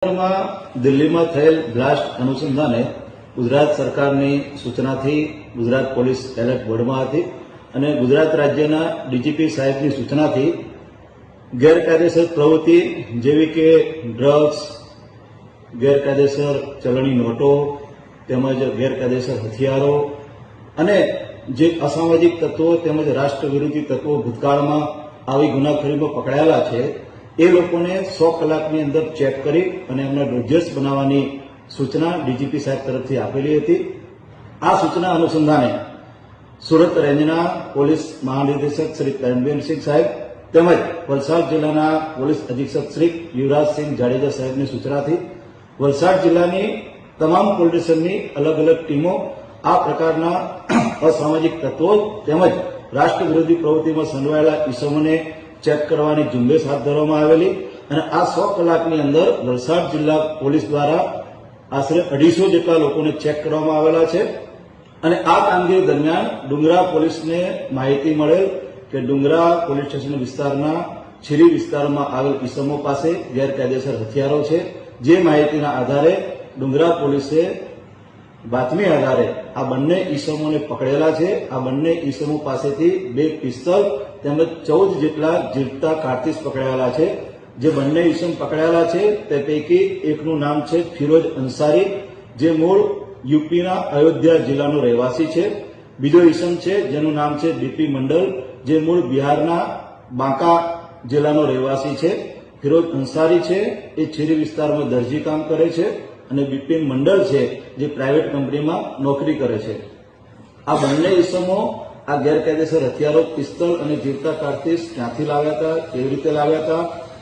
दिल्ली में थયેલ બ્લાસ્ટ अनुसंधाने गुजरात सरकारनी सूचनाथी Gujarat police alert बोर्डमां हती अने गुजरात राज्यना डीजीपी साहेबनी सूचनाथी गैरकायदेसर प्रवृत्ति जेवी के ड्रग्स, गैरकायदेसर चलणी नोटो तेमज गैरकायदेसर हथियारों अने जे असामाजिक तत्वों तेमज राष्ट्र विरोधी तत्वों भूतकाळमां आवी गुनाखोरीमां पकड़ायेला छे ए लोकोने 100 कलाकनी अंदर चेक करी अने एमने डोजियर्स बनाववानी सूचना डीजीपी साहेब तरफथी आपेली हती। आ सूचना अनुसंधाने सूरत रेंजना पोलीस महानिदेशक श्री करणबीर सिंह साहेब તેમજ વલસાડ जिल्लाना पोलीस अधीक्षक श्री युवराज सिंह जाडेजा साहेबनी सूचनाथी वलसाड जिल्लानी तमाम पोलीस स्टेशननी अलग अलग टीमों आ प्रकारना असामाजिक तत्वों તેમજ राष्ट्र विरोधी प्रवृत्तिमां संडोवायेला ईसमोने चेक करवानी झुंबेश हाथ धरवामां आवेली अने आ 100 कलाकनी अंदर वलसाड जिल्ला पोलीस द्वारा आशरे 250 जेटला लोकोने चेक करवामां आवेला छे अने आ कामगीरी दरमियान डुंगरा पोलीसने माहिती मळेल के डुंगरा पोलीस स्टेशन विस्तारना छीरी विस्तारमां आवेल ईसमो पासे गैरकायदेसर हथियारो छे। जे माहितीना आधारे डुंगरा पोलीसे बातमी आधारे आ बंने ईसमोने पकड़ेला छे। आ बंने ईसमो पासेथी 2 पिस्तल તેમજ 14 જેટલા જીવતા કારતીસ પકડાયેલા છે। જે બંને ઈસમ પકડાયેલા છે તે પૈકી એકનું નામ છે ફિરોજ અંસારી, જે મૂળ યુપીના અયોધ્યા જિલ્લાનો રહેવાસી છે। બીજો ઈસમ છે જેનું નામ છે બીપી મંડલ, જે મૂળ બિહારના બાંકા જિલ્લાનો રહેવાસી છે। ફિરોજ અંસારી છે એ છીરી વિસ્તારમાં દરજી કામ કરે છે અને બીપી મંડલ છે જે પ્રાઇવેટ કંપનીમાં નોકરી કરે છે। આ બંને ઈસમો आ गैरकायदेसर हथियारों पिस्तल और जीवता कारतीस क्यांथी लाव्या था, केवी रीते लाव्या था,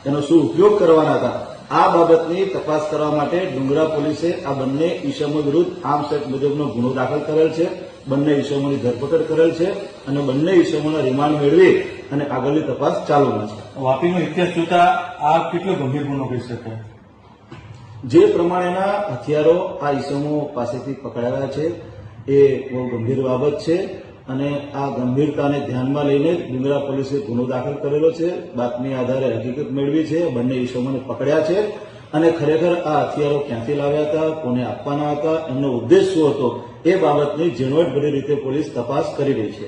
एनो शुं उपयोग करवाना था, आ बाबतनी तपास करवा माटे डुंगरा पोलीसे आ बंने ईसमो विरुद्ध आर्म्स एक्ट मुजबनो गुनो दाखल करेल छे। बंने ईसमोनी धरपकड़ करेल छे अने बंने ईसमोना रिमांड मेळवी अने आगळनी तपास चालुमां छे। वापीनो इतिहास जोता आ केटलो गंभीर गुनो कही शकाय? जे प्रमाणेना हथियारो आ ईसमो पासेथी पकड़ाया छे ए बहु गंभीर बाबत छे અને આ ગંભીરતાને ધ્યાનમાં લઈને ડુંગરા પોલીસે ગુનો દાખલ કરેલો છે। બાતમી આધારે હકીકત મેળવી છે, બંને ઈસમોને પકડ્યા છે અને ખરેખર આ હથિયારો ક્યાંથી લાવ્યા હતા, કોને આપવાના હતા, એમનો ઉદ્દેશ શું હતો એ બાબતની ઝીણવટભરી રીતે પોલીસ તપાસ કરી રહી છે।